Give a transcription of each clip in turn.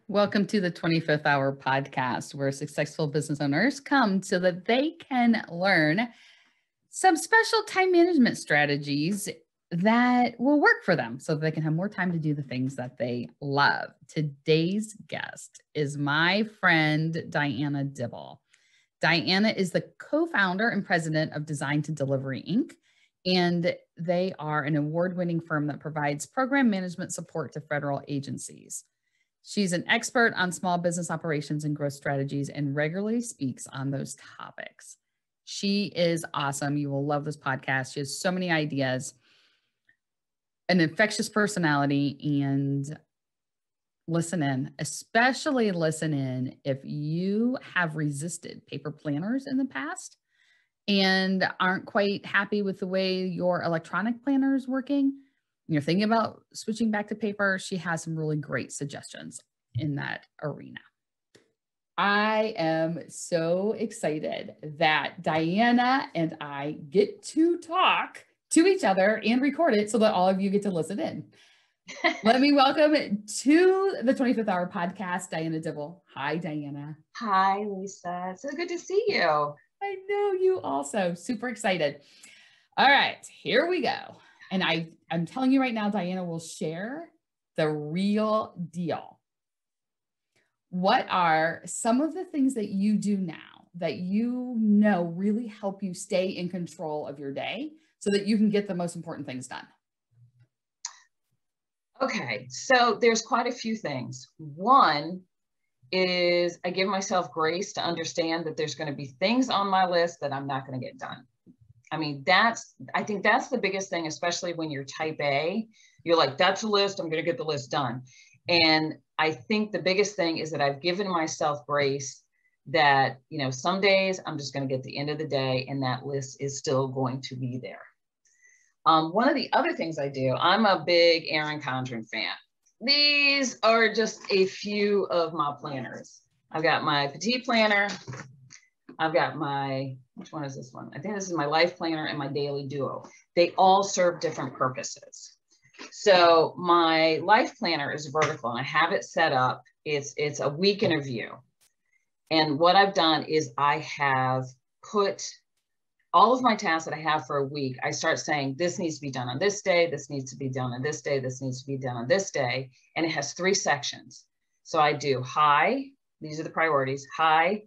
Welcome to the 25th Hour podcast, where successful business owners come so that they can learn some special time management strategies that will work for them so that they can have more time to do the things that they love. Today's guest is my friend, Diana Dibble. Diana is the co-founder and president of Design to Delivery, Inc., and they are an award-winning firm that provides program management support to federal agencies. She's an expert on small business operations and growth strategies and regularly speaks on those topics. She is awesome. You will love this podcast. She has so many ideas, an infectious personality, and listen in, especially listen in if you have resisted paper planners in the past and aren't quite happy with the way your electronic planner is working. You're thinking about switching back to paper. She has some really great suggestions in that arena. I am so excited that Diana and I get to talk to each other and record it so that all of you get to listen in. Let me welcome to the 25th Hour podcast, Diana Dibble. Hi, Diana. Hi, Lisa. So good to see you. I know you also. Super excited. All right, here we go. And I'm telling you right now, Diana will share the real deal. What are some of the things that you do now that you know really help you stay in control of your day so that you can get the most important things done? Okay, so there's quite a few things. One is I give myself grace to understand that there's going to be things on my list that I'm not going to get done. I mean, I think that's the biggest thing, especially when you're type A. You're like, that's a list, I'm going to get the list done. And I think the biggest thing is that I've given myself grace that, some days I'm just going to get to the end of the day and that list is still going to be there. One of the other things I do, I'm a big Erin Condren fan. These are just a few of my planners. I've got my petite planner. I've got which one is this one? I think this is my life planner and my daily duo. They all serve different purposes. So my life planner is vertical and I have it set up. It's a week in review. And what I've done is I have put all of my tasks that I have for a week. I start saying, this needs to be done on this day. This needs to be done on this day. This needs to be done on this day. And it has 3 sections. So I do high, these are the priorities, high,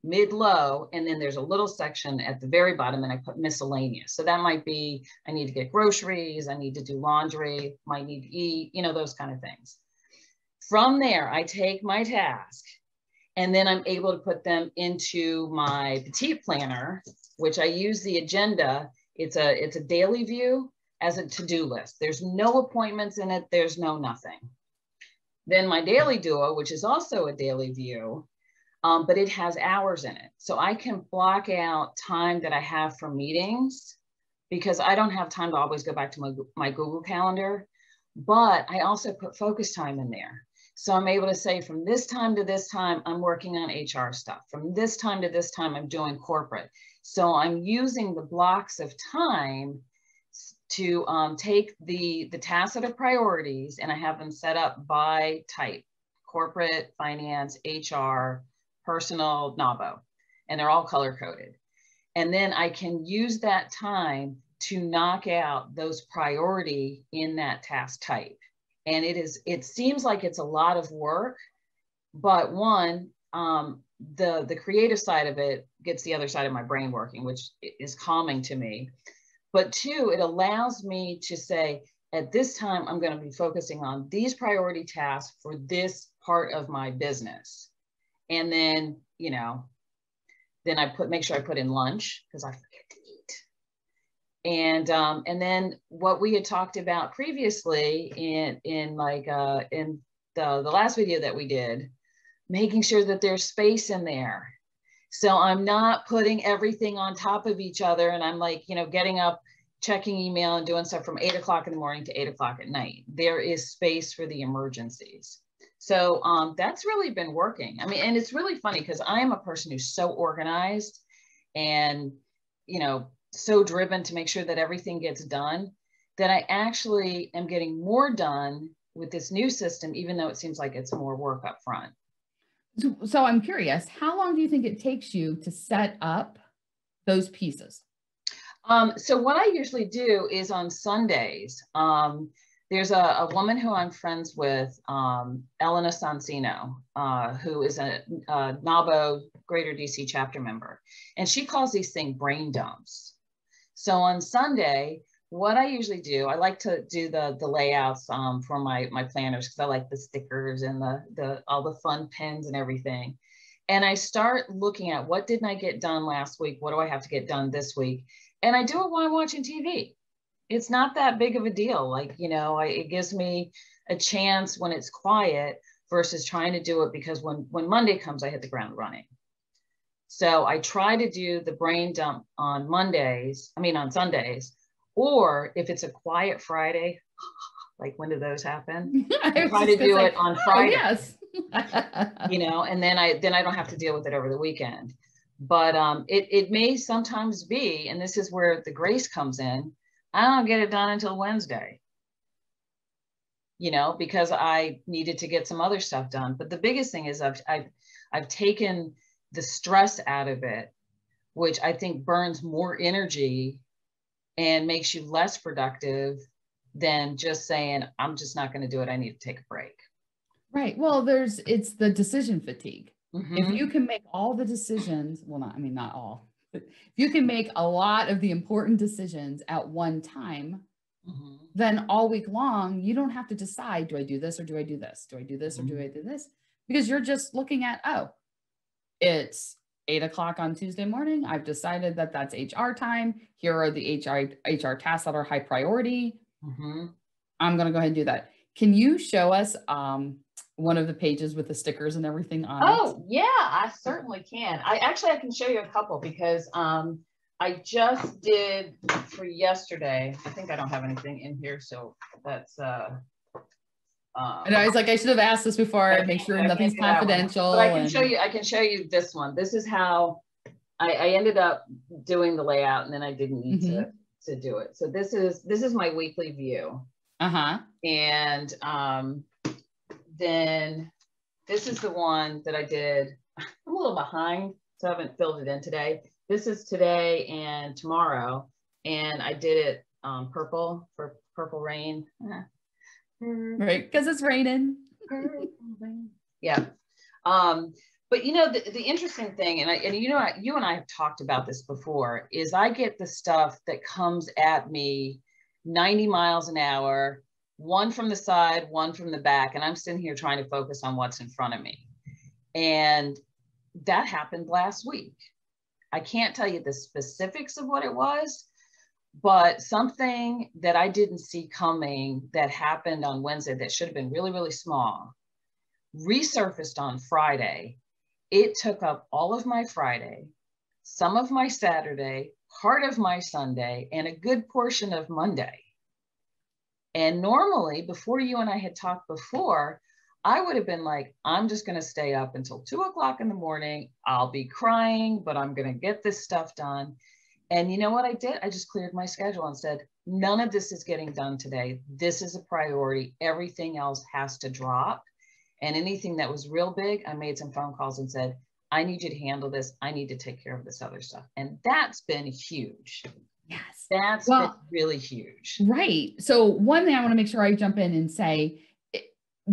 mid-low, and then there's a little section at the very bottom and I put miscellaneous. So that might be, I need to get groceries, I need to do laundry, might need to eat, those kind of things. From there, I take my task and then I'm able to put them into my petite planner, which I use the agenda. It's a daily view as a to-do list. There's no appointments in it. There's no nothing. Then my daily duo, which is also a daily view, but it has hours in it. So I can block out time that I have for meetings because I don't have time to always go back to my Google Calendar, but I also put focus time in there. So I'm able to say from this time to this time, I'm working on HR stuff. From this time to this time, I'm doing corporate. So I'm using the blocks of time to take the tasks that are priorities and I have them set up by type, corporate, finance, HR, personal, NAVO, and they're all color coded. And then I can use that time to knock out those priority in that task type. And it seems like it's a lot of work, but one, the creative side of it gets the other side of my brain working, which is calming to me. But 2, it allows me to say, at this time, I'm going to be focusing on these priority tasks for this part of my business. And then, then I make sure I put in lunch because I forget to eat. And then what we had talked about previously in the last video that we did, making sure that there's space in there. So I'm not putting everything on top of each other and I'm getting up, checking email and doing stuff from 8 o'clock in the morning to 8 o'clock at night. There is space for the emergencies. So that's really been working. I mean, and it's really funny because I am a person who's so organized and, so driven to make sure that everything gets done that I actually am getting more done with this new system, even though it seems like it's more work up front. So I'm curious, how long do you think it takes you to set up those pieces? So what I usually do is on Sundays, there's a woman who I'm friends with, Elena Sansino, who is a NABO Greater DC chapter member. And she calls these things brain dumps. So on Sunday, what I usually do, I like to do the layouts for my planners, because I like the stickers and all the fun pins and everything. And I start looking at what didn't I get done last week? What do I have to get done this week? And I do it while I'm watching TV. It's not that big of a deal. Like, you know, it gives me a chance when it's quiet versus trying to do it, because when Monday comes, I hit the ground running. So I try to do the brain dump on Sundays, or if it's a quiet Friday, like when do those happen? I try to do it on Friday. Oh, yes. You know, and then I don't have to deal with it over the weekend. But it may sometimes be, and this is where the grace comes in, I don't get it done until Wednesday, you know, because I needed to get some other stuff done. But the biggest thing is I've taken the stress out of it, which I think burns more energy and makes you less productive than just saying, I'm just not going to do it. I need to take a break. Right. Well, it's the decision fatigue. Mm-hmm. If you can make all the decisions, well, not all, but if you can make a lot of the important decisions at one time, mm-hmm. then all week long, you don't have to decide, do I do this or do I do this? Do I do this or do I do this? Because you're just looking at, oh, it's 8 o'clock on Tuesday morning. I've decided that that's HR time. Here are the HR tasks that are high priority. Mm-hmm. I'm going to go ahead and do that. Can you show us one of the pages with the stickers and everything on it? Oh, yeah, I certainly can. I can show you a couple, because I just did for yesterday. I think I don't have anything in here, so that's and I was like, I should have asked this before. I make sure nothing's confidential. But I can show you this one. This is how I ended up doing the layout, and then I didn't need to do it. So this is my weekly view. And then this is the one that I did. I'm a little behind, so I haven't filled it in today. This is today and tomorrow, and I did it purple for purple rain. Right, because it's raining. Yeah. But you know, the interesting thing, and you know, you and I have talked about this before, is I get the stuff that comes at me 90 miles an hour, one from the side, one from the back, and I'm sitting here trying to focus on what's in front of me. And that happened last week. I can't tell you the specifics of what it was, but something that I didn't see coming that happened on Wednesday that should have been really, really small resurfaced on Friday. It took up all of my Friday, some of my Saturday, part of my Sunday, and a good portion of Monday. And normally, before you and I had talked before, I would have been like, I'm just going to stay up until 2 o'clock in the morning. I'll be crying, but I'm going to get this stuff done. And you know what I did? I just cleared my schedule and said, none of this is getting done today. This is a priority. Everything else has to drop. And anything that was real big, I made some phone calls and said, I need you to handle this. I need to take care of this other stuff. And that's been huge. Yes. That's been really huge. Right. So one thing I want to make sure I jump in and say,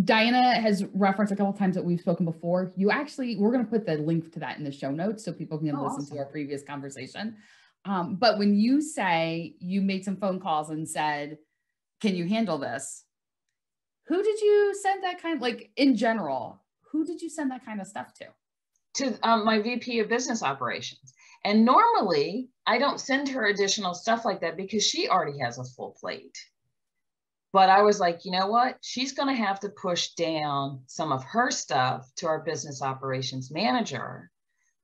Diana has referenced a couple of times that we've spoken before. We're going to put the link to that in the show notes so people can listen to our previous conversation. But when you say you made some phone calls and said, can you handle this? Who did you send that in general, who did you send that kind of stuff to? To my VP of business operations. And normally I don't send her additional stuff like that because she already has a full plate. But I was like, you know what? She's going to have to push down some of her stuff to our business operations manager.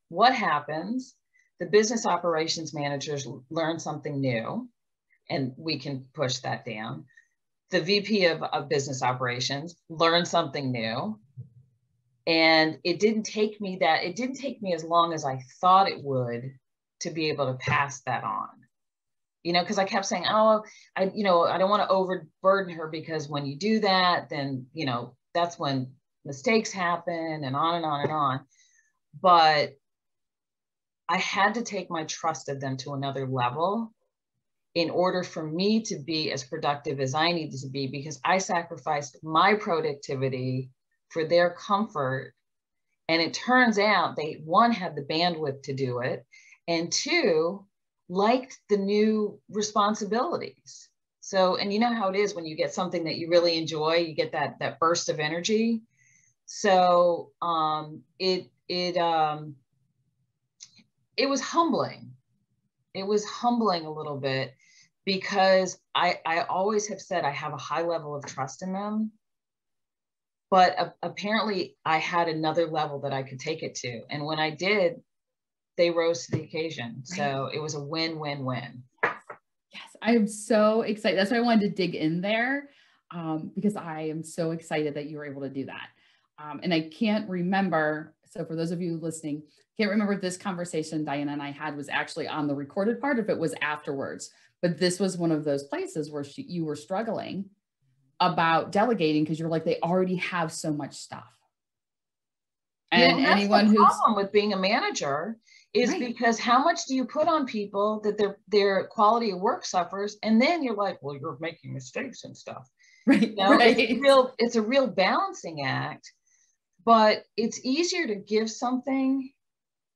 What happens? The business operations managers learn something new, and we can push that down. The VP of business operations learned something new. And it didn't take me as long as I thought it would to be able to pass that on. because I kept saying, oh, I don't want to overburden her, because when you do that, then, that's when mistakes happen, and on and on and on. But I had to take my trust of them to another level in order for me to be as productive as I needed to be, because I sacrificed my productivity for their comfort. And it turns out they, one, had the bandwidth to do it, and two, liked the new responsibilities. So, and you know how it is when you get something that you really enjoy, you get that burst of energy. So it was humbling. It was humbling a little bit, because I always have said I have a high level of trust in them, but apparently I had another level that I could take it to. And when I did, they rose to the occasion. So it was a win-win-win. Yes, I am so excited. That's why I wanted to dig in there, because I am so excited that you were able to do that. And I can't remember. So for those of you listening, can't remember if this conversation Diana and I had was actually on the recorded part, if it was afterwards, but this was one of those places where you were struggling about delegating, because you're like, they already have so much stuff. And that's anyone the who's problem with being a manager is right. Because how much do you put on people that their quality of work suffers? And then you're like, well, you're making mistakes and stuff. Right. Right. It's a real balancing act, but it's easier to give something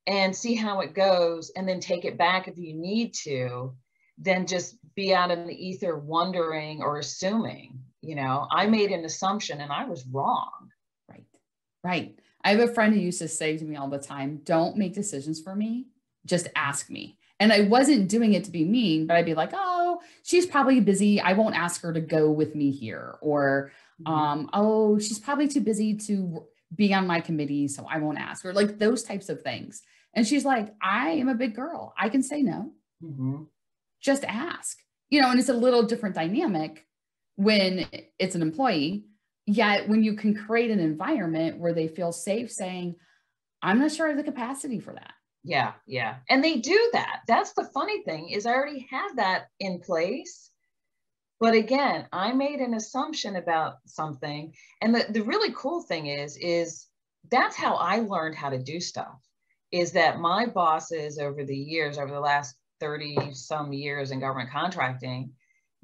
and see how it goes and then take it back if you need to, than just be out in the ether wondering or assuming. I made an assumption and I was wrong. Right. Right. I have a friend who used to say to me all the time, don't make decisions for me, just ask me. And I wasn't doing it to be mean, but I'd be like, oh, she's probably busy. I won't ask her to go with me here. Or, oh, she's probably too busy to be on my committee, so I won't ask her, like those types of things. And she's like, I am a big girl. I can say no. Just ask, and it's a little different dynamic when it's an employee. Yet when you can create an environment where they feel safe saying, I'm not sure I have the capacity for that. Yeah. Yeah. And they do that. That's the funny thing, is I already had that in place. But again, I made an assumption about something. And the really cool thing is that's how I learned how to do stuff, is that my bosses over the last 30 some years in government contracting,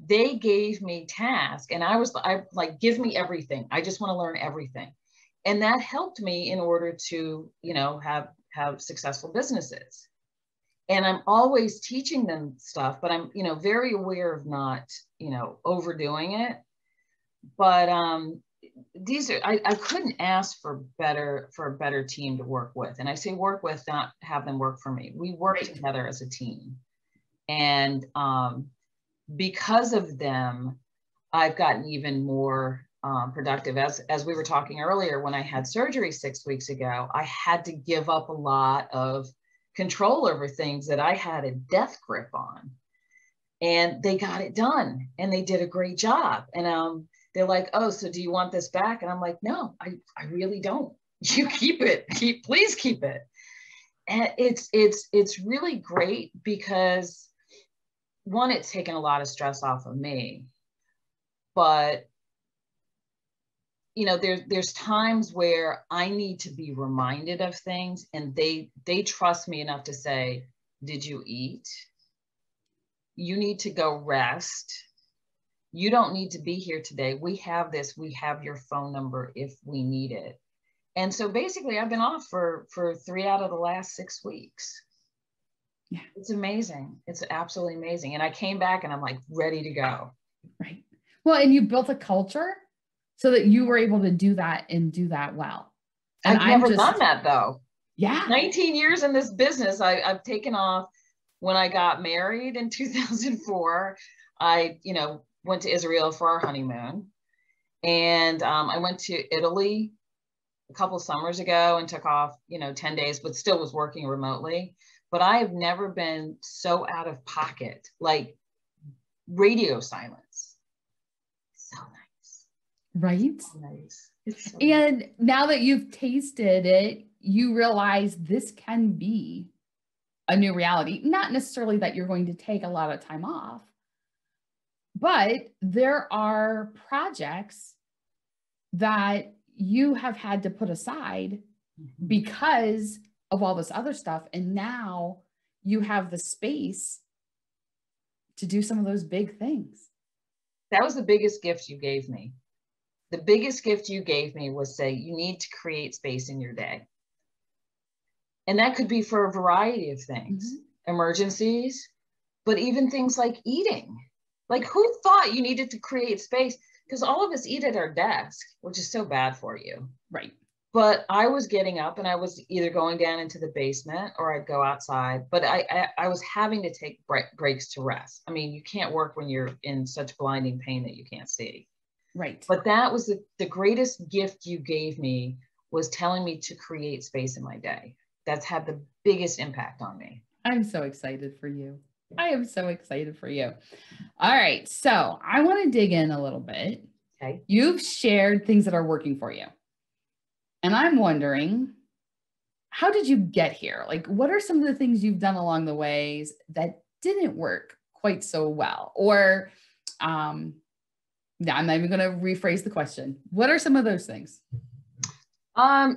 they gave me tasks, and I like, give me everything. I just want to learn everything. And that helped me in order to, have successful businesses. And I'm always teaching them stuff, but I'm, very aware of not, overdoing it. But I couldn't ask for a better team to work with. And I say work with, not have them work for me. We work together as a team. And because of them, I've gotten even more productive. As we were talking earlier, when I had surgery 6 weeks ago, I had to give up a lot of control over things that I had a death grip on. And they got it done, and they did a great job. And they're like, oh, so do you want this back? And I'm like, no, I really don't. You keep it. Please keep it. And it's really great, because one, it's taken a lot of stress off of me, but there's times where I need to be reminded of things, and they trust me enough to say, did you eat? You need to go rest. You don't need to be here today. We have this, we have your phone number if we need it. And so basically I've been off for 3 out of the last 6 weeks. Yeah. It's amazing. It's absolutely amazing. And I came back and I'm like ready to go. Right. Well, and you built a culture so that you were able to do that and do that well. And I've never done that though. Yeah. 19 years in this business. I've taken off. When I got married in 2004, I, went to Israel for our honeymoon. And I went to Italy a couple summers ago and took off, 10 days, but still was working remotely. But I have never been so out of pocket, like radio silence. So nice. Right? So nice. It's so and nice. Now that you've tasted it, you realize this can be a new reality. Not necessarily that you're going to take a lot of time off, but there are projects that you have had to put aside because of all this other stuff. And now you have the space to do some of those big things. That was the biggest gift you gave me. The biggest gift you gave me was say, you need to create space in your day. And that could be for a variety of things, emergencies, but even things like eating. Like, who thought you needed to create space? Because all of us eat at our desk, which is so bad for you. Right. But I was getting up and I was either going down into the basement or I'd go outside, but I was having to take breaks to rest. I mean, you can't work when you're in such blinding pain that you can't see. Right. But that was the greatest gift you gave me, was telling me to create space in my day. That's had the biggest impact on me. I'm so excited for you. I am so excited for you. All right. So I want to dig in a little bit. Okay. You've shared things that are working for you. And I'm wondering, how did you get here? Like, what are some of the things you've done along the ways that didn't work quite so well? Or, I'm not even going to rephrase the question. What are some of those things? I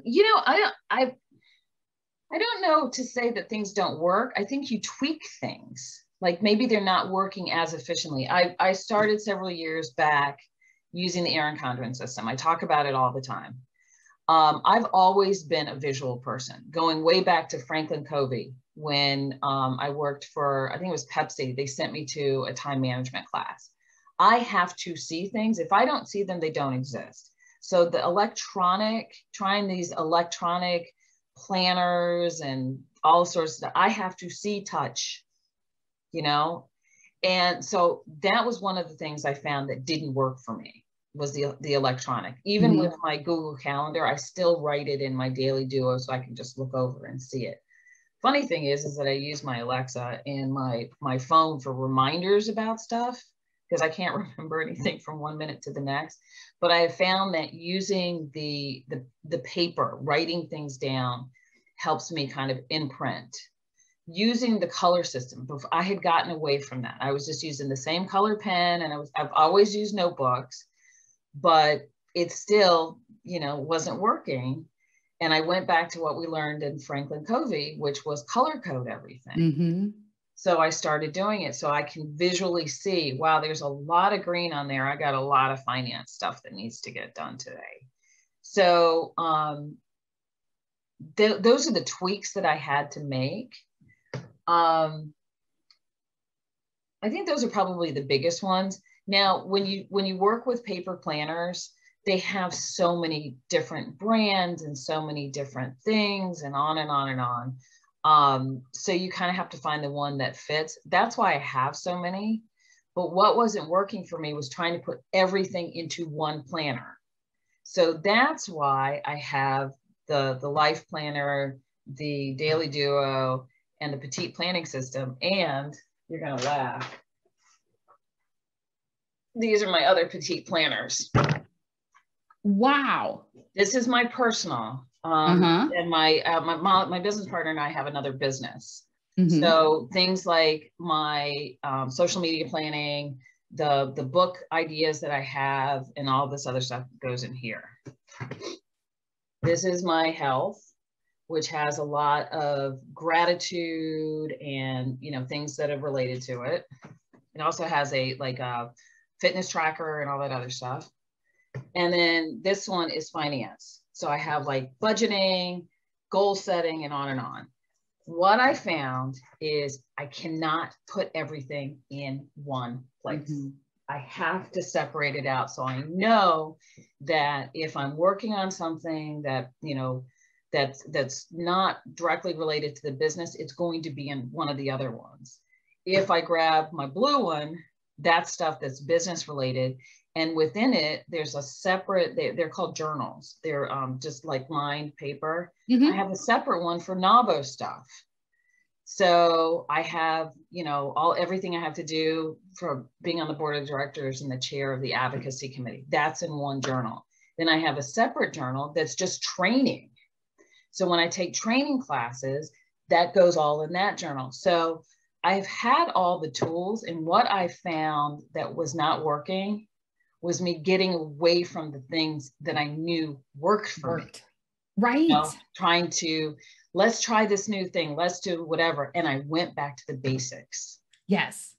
don't know to say that things don't work. I think you tweak things. Like, maybe they're not working as efficiently. I started several years back using the Aaron Condren system. I talk about it all the time. I've always been a visual person, going way back to Franklin Covey when I worked for, I think it was Pepsi. They sent me to a time management class. I have to see things. If I don't see them, they don't exist. So trying these electronic planners and all sorts of stuff, I have to see, touch, and so that was one of the things I found that didn't work for me, was the electronic. Even with my Google Calendar, I still write it in my Daily Duo so I can just look over and see it. Funny thing is that I use my Alexa and my phone for reminders about stuff, because I can't remember anything from 1 minute to the next. But I have found that using the paper, writing things down, helps me kind of imprint. Using the color system, I had gotten away from that. I was just using the same color pen, and I've always used notebooks, but it still, wasn't working. And I went back to what we learned in Franklin Covey, which was color code everything. So I started doing it so I can visually see, wow, there's a lot of green on there. I got a lot of finance stuff that needs to get done today. So those are the tweaks that I had to make. I think those are probably the biggest ones. Now, when you work with paper planners, they have so many different brands and so many different things, and on and on and on. So you kind of have to find the one that fits. That's why I have so many. But what wasn't working for me was trying to put everything into one planner. So that's why I have the Life Planner, the Daily Duo, and the Petite Planning System. And you're going to laugh, these are my other Petite planners. Wow. This is my personal. And my business partner and I have another business. So things like my social media planning, the book ideas that I have, and all this other stuff goes in here. This is my health, which has a lot of gratitude and, things that are related to it. It also has a fitness tracker and all that other stuff. And then this one is finance. So I have budgeting, goal setting, and on and on. What I found is I cannot put everything in one place. I have to separate it out. So I know that if I'm working on something that, that's not directly related to the business, it's going to be in one of the other ones. If I grab my blue one, that's stuff that's business related. And within it, there's a separate, they're called journals. They're just like lined paper. I have a separate one for Navo stuff. So I have, everything I have to do for being on the board of directors and the chair of the advocacy committee. That's in one journal. Then I have a separate journal that's just training. So when I take training classes, that goes all in that journal. So I've had all the tools, and what I found that was not working was me getting away from the things that I knew worked for me. Right. You know, trying to, let's try this new thing, let's do whatever. And I went back to the basics. Yes.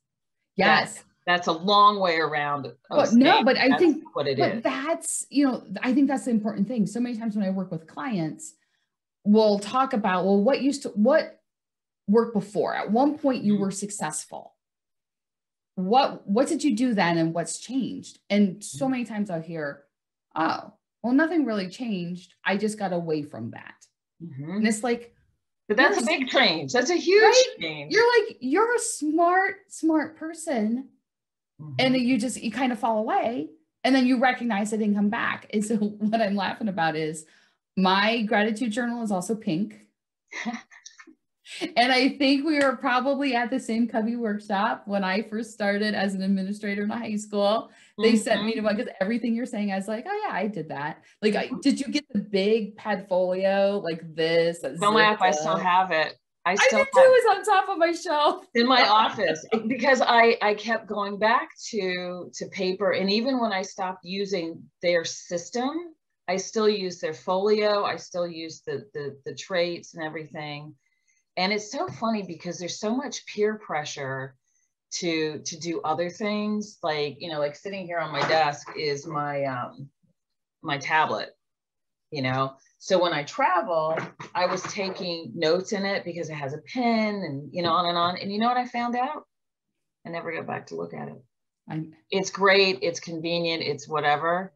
Yes. That's a long way around. But no, but I think what it but is. that's, you know, I think that's the important thing. So many times when I work with clients, we'll talk about, well, what worked before? At one point you were successful. What did you do then and what's changed? And so many times I'll hear, oh, well, nothing really changed. I just got away from that. And it's like, but that's a big change. That's a huge change. You're a smart person. And then you kind of fall away, and then you recognize it and come back. And so what I'm laughing about is my gratitude journal is also pink. And I think we were probably at the same Cubby workshop when I first started as an administrator in high school. They sent me to one, because everything you're saying, I was like, oh yeah, I did that. Like, did you get the big Padfolio like this? Don't laugh, I still have it. I do too. It's on top of my shelf in my office, because I kept going back to paper. And even when I stopped using their system, I still use their folio. I still use the traits and everything. And it's so funny because there's so much peer pressure to do other things. Like, you know, like sitting here on my desk is my my tablet, you know. So when I travel, I was taking notes in it because it has a pen, and, you know, on and on. And you know what I found out? I never got back to look at it. It's great. It's convenient. It's whatever,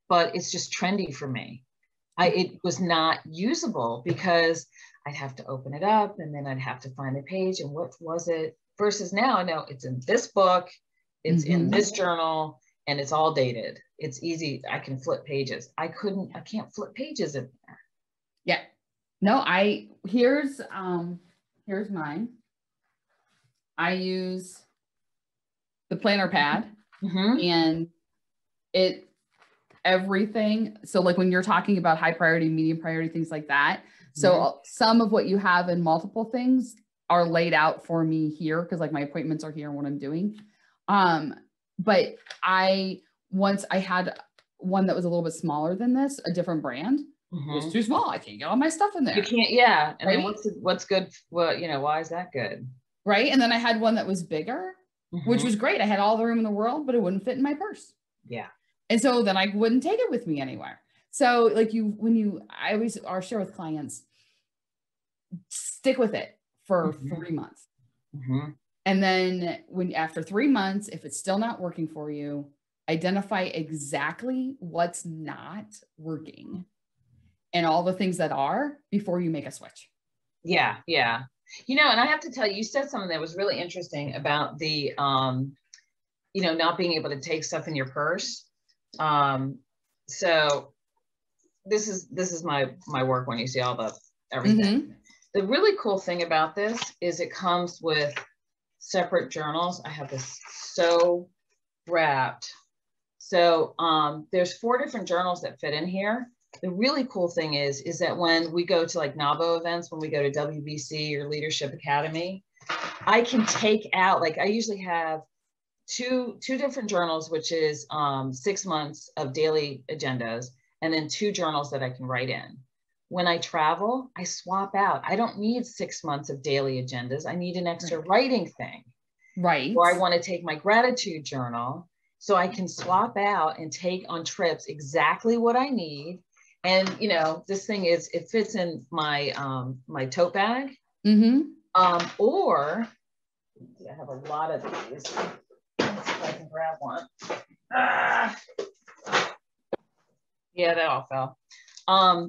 but it's just trendy for me. It was not usable because I'd have to open it up, and then I'd have to find the page and what was it, versus now I know it's in this book, it's in this journal, and it's all dated. It's easy. I can flip pages. I can't flip pages in there. Yeah. No, here's mine. I use the planner pad, and everything. So like when you're talking about high priority, medium priority, things like that. So some of what you have in multiple things are laid out for me here, because like my appointments are here and what I'm doing. But once I had one that was a little bit smaller than this, a different brand. It was too small. I can't get all my stuff in there. You can't, yeah. And then what's good? Well, you know, why is that good? Right. And then I had one that was bigger, which was great. I had all the room in the world, but it wouldn't fit in my purse. Yeah. And so then I wouldn't take it with me anywhere. So like I always share with clients, stick with it for 3 months. And then after 3 months, if it's still not working for you, identify exactly what's not working and all the things that are before you make a switch. Yeah. Yeah. You know, and I have to tell you, you said something that was really interesting about the, you know, not being able to take stuff in your purse. So this is my work when you see all the everything. The really cool thing about this is it comes with separate journals. I have this so wrapped. So there's 4 different journals that fit in here. The really cool thing is that when we go to like NAVO events, when we go to WBC or Leadership Academy, I can take out, like I usually have two different journals, which is 6 months of daily agendas, and then 2 journals that I can write in. When I travel, I swap out. I don't need 6 months of daily agendas. I need an extra writing thing. Right. Or I want to take my gratitude journal, so I can swap out and take on trips exactly what I need. And, you know, this thing it fits in my, my tote bag. Or I have a lot of these. Let's see if I can grab one. Yeah, that all fell.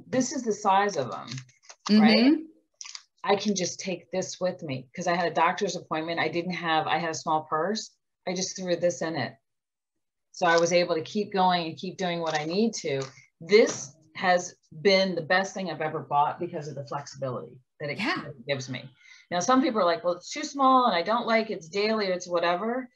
This is the size of them, right? I can just take this with me because I had a doctor's appointment. I had a small purse. I just threw this in it. So I was able to keep going and keep doing what I need to. This has been the best thing I've ever bought because of the flexibility that it gives me. Now, some people are like, well, it's too small and I don't like it's daily, it's whatever.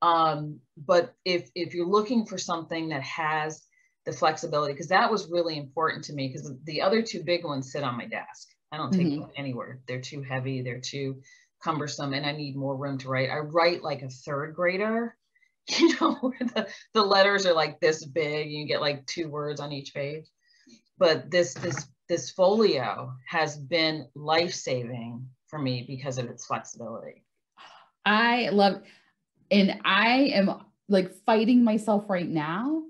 But if you're looking for something that has the flexibility, because that was really important to me, because the other 2 big ones sit on my desk. I don't take them anywhere. They're too heavy. They're too cumbersome, and I need more room to write. I write like a third grader, where the letters are like this big. You get like 2 words on each page. But this folio has been life-saving for me because of its flexibility. I love, and I am like fighting myself right now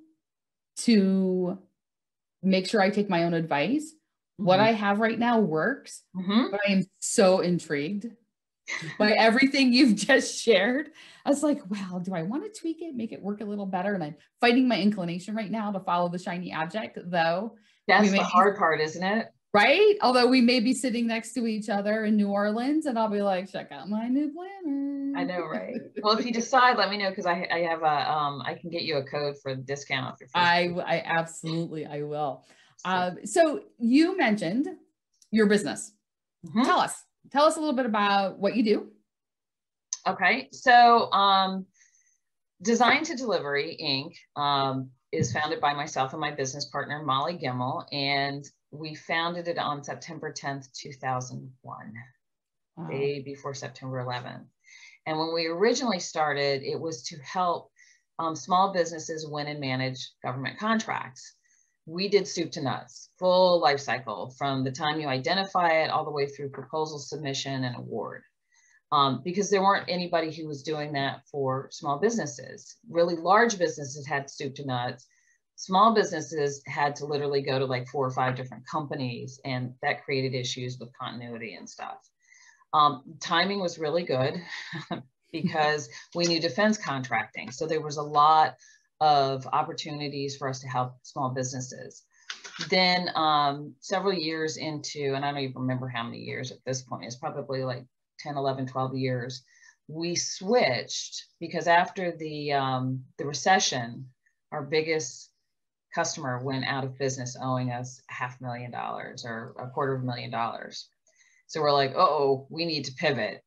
to make sure I take my own advice. What I have right now works, but I am so intrigued by everything you've just shared. I was like, well, do I want to tweak it, make it work a little better? And I'm fighting my inclination right now to follow the shiny object, though. That's the hard part, isn't it? Right? Although we may be sitting next to each other in New Orleans and I'll be like, check out my new planner. I know, right? Well, if you decide, let me know, because I have I can get you a code for a discount off your first I absolutely, I will. So you mentioned your business. Tell us a little bit about what you do. Okay. So Design to Delivery Inc. Is founded by myself and my business partner, Molly Gimmel, and we founded it on September 10th, 2001, day before September 11th. And when we originally started, it was to help small businesses win and manage government contracts. We did soup to nuts, full life cycle, from the time you identify it all the way through proposal submission and award. Because there weren't anybody who was doing that for small businesses. Really large businesses had soup to nuts. Small businesses had to literally go to like 4 or 5 different companies, and that created issues with continuity and stuff. Timing was really good because we knew defense contracting. So there was a lot of opportunities for us to help small businesses. Then several years into, and I don't even remember how many years at this point, it's probably like 10, 11, 12 years, we switched because after the recession, our biggest customer went out of business owing us $500,000 or $250,000. So we're like, oh, we need to pivot.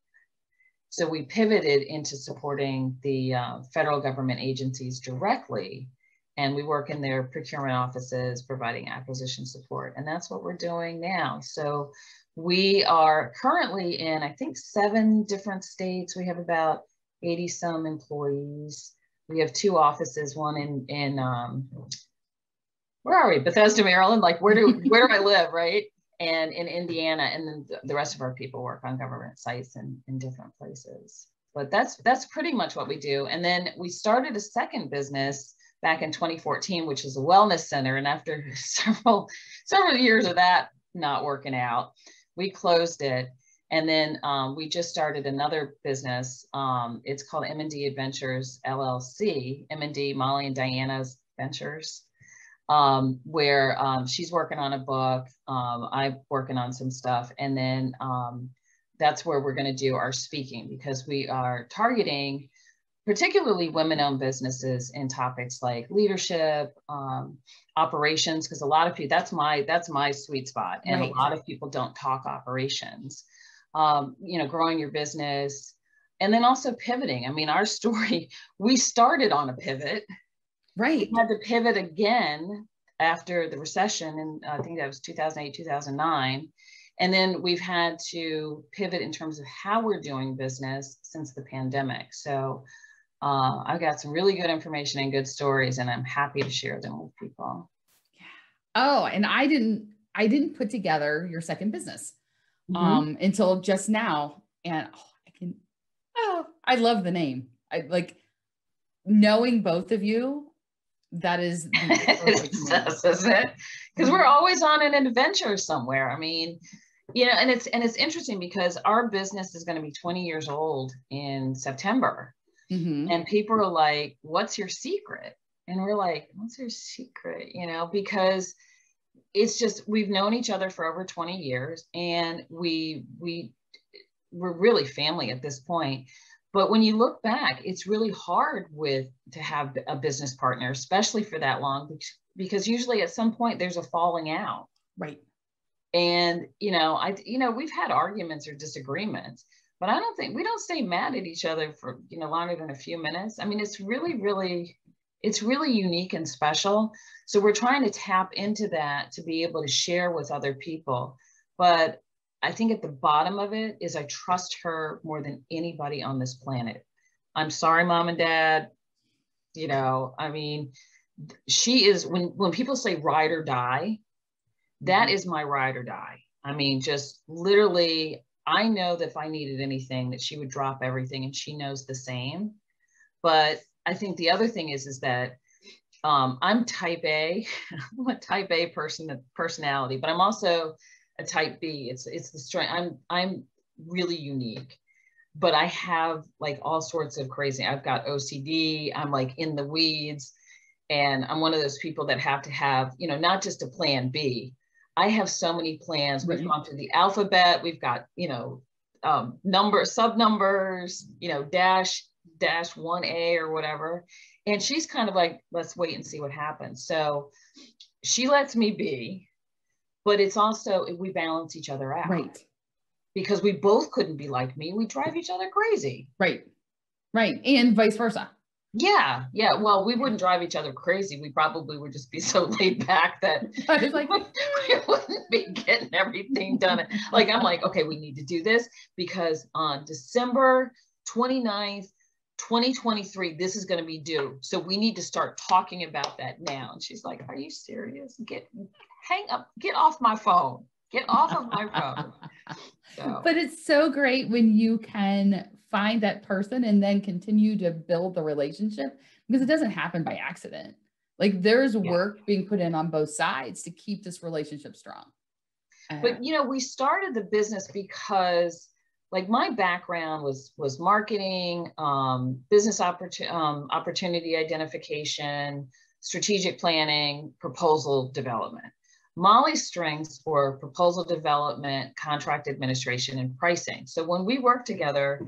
So we pivoted into supporting the federal government agencies directly, and we work in their procurement offices, providing acquisition support. And that's what we're doing now. So we are currently in, I think, 7 different states. We have about 80 some employees. We have 2 offices, one in where are we? Bethesda, Maryland. Like, where do I live, right? And in Indiana, and then the rest of our people work on government sites in different places. But that's pretty much what we do. And then we started a second business back in 2014, which is a wellness center. And after several years of that not working out, we closed it. And then we just started another business. It's called M&D Adventures LLC, M&D, Molly and Diana's Ventures, where she's working on a book. I'm working on some stuff. And then that's where we're going to do our speaking, because we are targeting particularly women-owned businesses in topics like leadership, operations, because a lot of people, that's my sweet spot. And right. A lot of people don't talk operations, growing your business, and then also pivoting. I mean, our story, we started on a pivot. Right. We had to pivot again after the recession, and I think that was 2008, 2009. And then we've had to pivot in terms of how we're doing business since the pandemic. So I've got some really good information and good stories, and I'm happy to share them with people. Yeah. Oh, and I didn't put together your second business until just now. And I love the name. I like knowing both of you. That is isn't it? Because we're always on an adventure somewhere. I mean, and it's interesting because our business is going to be 20 years old in September. And people are like, what's your secret? And we're like, what's your secret? Because it's just, we've known each other for over 20 years, and we're really family at this point. But when you look back, it's really hard to have a business partner, especially for that long, because usually at some point there's a falling out. Right. And, we've had arguments or disagreements, but we don't stay mad at each other for, longer than a few minutes. I mean, it's really unique and special. So we're trying to tap into that to be able to share with other people. But I think at the bottom of it is I trust her more than anybody on this planet. I'm sorry, mom and dad. You know, I mean, she is, when people say ride or die, that is my ride or die. I mean, just literally, I know that if I needed anything, that she would drop everything, and she knows the same. But I think the other thing is that I'm type A. I'm a type A personality, but I'm also a type B. It's the strength. I'm really unique, but I have like all sorts of crazy. I've got OCD. I'm like in the weeds, and I'm one of those people that have to have, you know, not just a plan B. I have so many plans. We've gone through the alphabet. We've got, you know, sub numbers, you know, dash 1A or whatever. And she's kind of like, let's wait and see what happens. So she lets me be, but it's also, we balance each other out. Right. Because we both couldn't be like me. We drive each other crazy. Right. Right. And vice versa. Yeah. Yeah. Well, we wouldn't drive each other crazy. We probably would just be so laid back that I was like, we wouldn't be getting everything done. Like, I'm like, okay, we need to do this because on December 29th, 2023, this is going to be due. So we need to start talking about that now. And she's like, are you serious? Hang up, get off my phone. Get off of my phone. So. But it's so great when you can find that person and then continue to build the relationship, because it doesn't happen by accident. Like there's work being put in on both sides to keep this relationship strong. But, you know, we started the business because like my background was marketing, business opportunity identification, strategic planning, proposal development. Molly's strengths were proposal development, contract administration, and pricing. So when we worked together,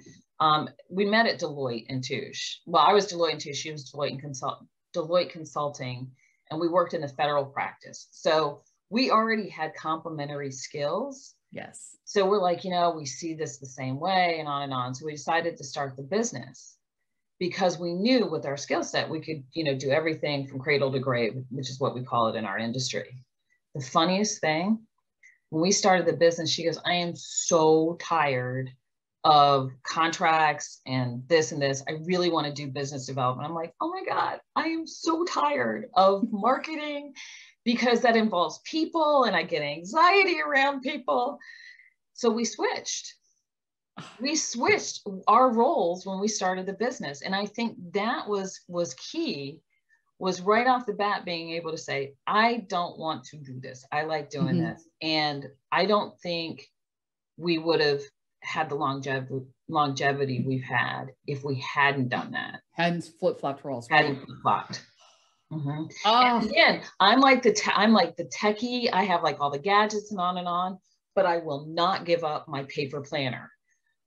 we met at Deloitte and Touche. Well, I was Deloitte and Touche. She was Deloitte Consulting, and we worked in the federal practice. So we already had complementary skills. Yes. So we're like, you know, we see this the same way, and on and on. So we decided to start the business because we knew with our skill set, we could, you know, do everything from cradle to grave, which is what we call it in our industry. The funniest thing, when we started the business, she goes, I am so tired of contracts and this and this. I really want to do business development. I'm like, oh my God, I am so tired of marketing because that involves people and I get anxiety around people. So we switched. We switched our roles when we started the business. And I think that was key, was right off the bat being able to say, I don't want to do this. I like doing this. And I don't think we would have had the longevity we've had if we hadn't done that. Hadn't flip-flopped roles. Hadn't flip-flopped. Oh. And again, I'm like the techie. I have like all the gadgets and on, but I will not give up my paper planner.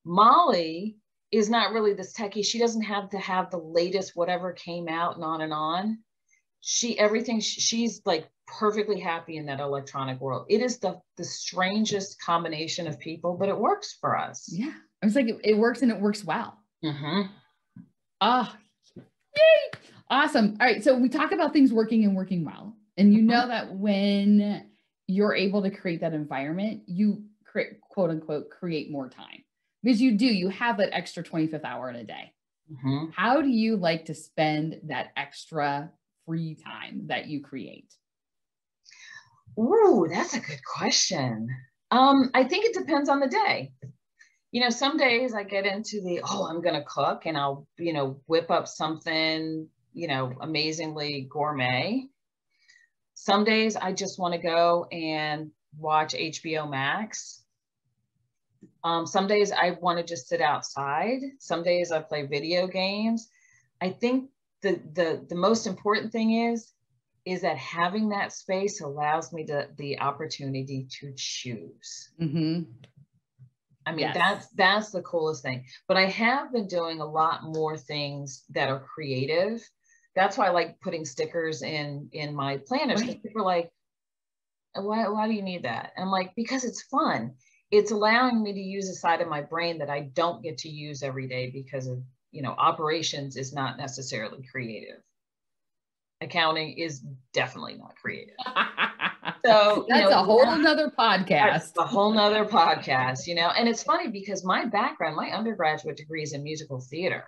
Molly is not really this techie. She doesn't have to have the latest whatever came out and on. She's like perfectly happy in that electronic world. It is the strangest combination of people, but it works for us. Yeah. I was like, it works and it works well. Mm-hmm. Yay. Awesome. All right. So we talk about things working and working well. And you know that when you're able to create that environment, you create, quote unquote, create more time, because you have that extra 25th hour in a day. Mm-hmm. How do you like to spend that extra free time that you create? Ooh, that's a good question. I think it depends on the day. You know, some days I get into I'm going to cook and I'll, you know, whip up something, you know, amazingly gourmet. Some days I just want to go and watch HBO Max. Some days I want to just sit outside. Some days I play video games. I think the most important thing is that having that space allows me the opportunity to choose. Mm-hmm. I mean, that's the coolest thing. But I have been doing a lot more things that are creative. That's why I like putting stickers in my planners. Because people are like, why do you need that? And I'm like, because it's fun. It's allowing me to use a side of my brain that I don't get to use every day because of, you know, operations is not necessarily creative. accounting is definitely not creative. So that's a whole nother podcast. A whole nother podcast, and it's funny because my background, my undergraduate degree is in musical theater.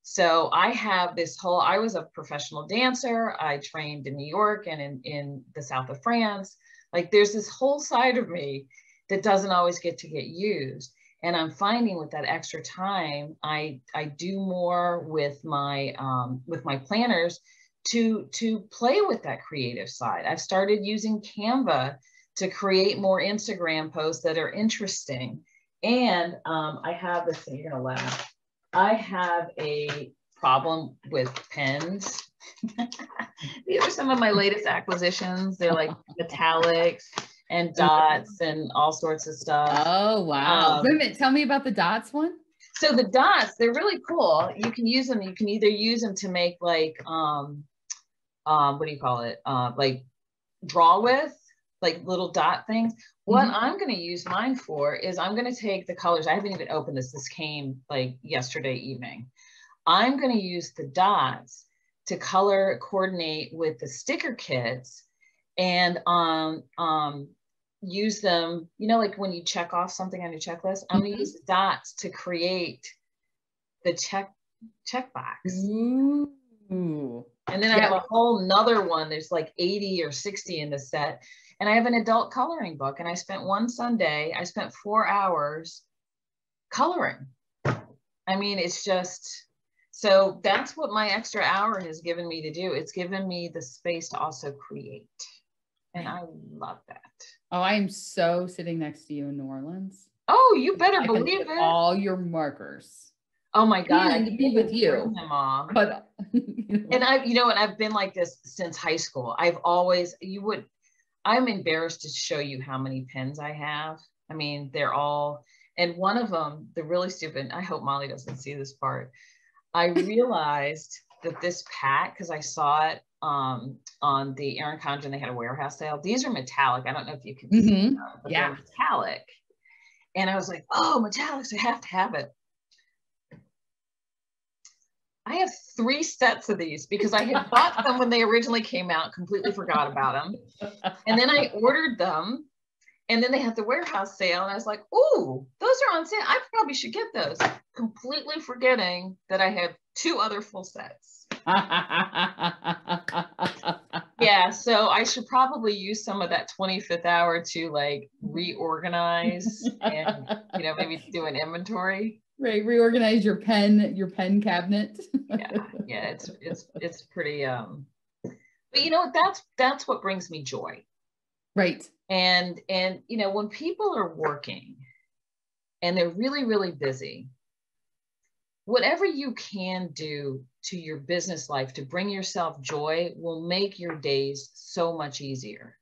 So I have I was a professional dancer. I trained in New York and in the south of France. Like there's this whole side of me that doesn't always get used. And I'm finding with that extra time, I do more with my planners to play with that creative side. I've started using Canva to create more Instagram posts that are interesting. And I have this thing, you're gonna laugh. I have a problem with pens. These are some of my latest acquisitions. They're like metallics and dots and all sorts of stuff. Oh, wow. Wait a minute, tell me about the dots one. So the dots, they're really cool. You can use them. You can either use them to make like, what do you call it? Like draw with, like little dot things. What I'm going to use mine for is I'm going to take the colors. I haven't even opened this. This came like yesterday evening. I'm going to use the dots to color coordinate with the sticker kits and use them, like when you check off something on your checklist, I'm going to use the dots to create the check box. Ooh. And then I have a whole nother one. There's like 80 or 60 in the set. And I have an adult coloring book. And I spent one Sunday, I spent 4 hours coloring. I mean, it's just, so that's what my extra hour has given me to do. It's given me the space to also create. And I love that. Oh, I am so sitting next to you in New Orleans. Oh, you better believe it. All your markers. Oh my God. And to be with you. But, and I've been like this since high school. I've always, I'm embarrassed to show you how many pens I have. I mean, they're all, and one of them, the really stupid, I hope Molly doesn't see this part. I realized that this pack, because I saw it on the Erin Condren, they had a warehouse sale. These are metallic. I don't know if you can see them, but they're metallic. And I was like, oh, metallics, I have to have it. I have 3 sets of these because I had bought them when they originally came out, completely forgot about them. And then I ordered them and then they had the warehouse sale. And I was like, ooh, those are on sale. I probably should get those. Completely forgetting that I had 2 other full sets. Yeah, so I should probably use some of that 25th hour to like reorganize and, maybe do an inventory. Right, reorganize your pen cabinet. yeah, it's pretty but that's what brings me joy. Right. And when people are working and they're really, really busy, whatever you can do to your business life to bring yourself joy will make your days so much easier.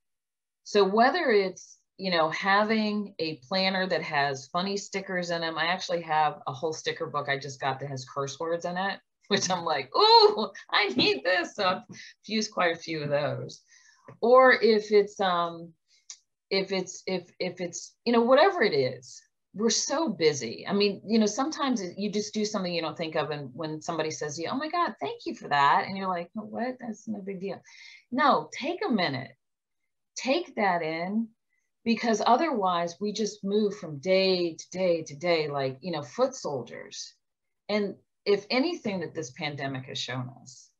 So whether it's having a planner that has funny stickers in them. I actually have a whole sticker book I just got that has curse words in it, which I'm like, ooh, I need this. So I've used quite a few of those. Or if it's whatever it is, we're so busy. I mean, sometimes you just do something you don't think of. And when somebody says to you, oh my God, thank you for that. And you're like, oh, what? That's no big deal. No, take a minute, take that in. Because otherwise we just move from day to day to day, like, foot soldiers. And if anything that this pandemic has shown us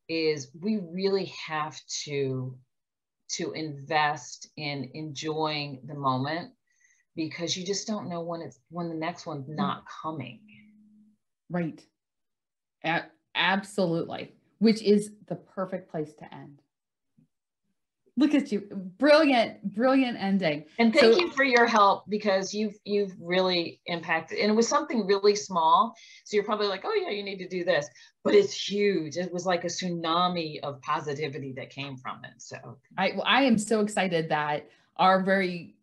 is we really have to invest in enjoying the moment, because you just don't know when the next one's not coming. Right. Absolutely. Which is the perfect place to end. Look at you. Brilliant ending. And thank you for your help, because you've really impacted, and it was something really small. So you're probably like, oh yeah, you need to do this, but it's huge. It was like a tsunami of positivity that came from it. So I am so excited that our very,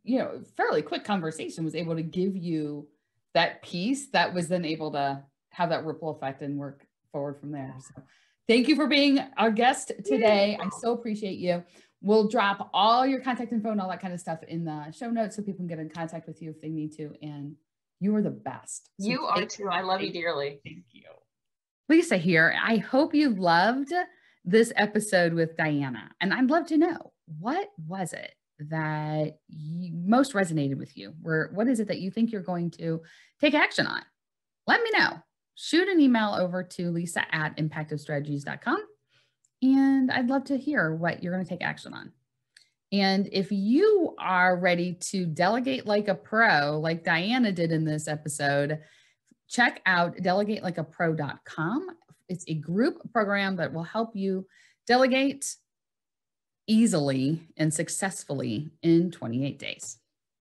fairly quick conversation was able to give you that piece that was then able to have that ripple effect and work forward from there. So thank you for being our guest today. I so appreciate you. We'll drop all your contact info and all that kind of stuff in the show notes so people can get in contact with you if they need to. And you are the best. So you are too. I love you dearly. Thank you. Lisa here. I hope you loved this episode with Diana. And I'd love to know, what was it that most resonated with you? What is it that you think you're going to take action on? Let me know. Shoot an email over to lisa@impactivestrategies.com. And I'd love to hear what you're going to take action on. And if you are ready to delegate like a pro, like Diana did in this episode, check out delegatelikeapro.com. It's a group program that will help you delegate easily and successfully in 28 days.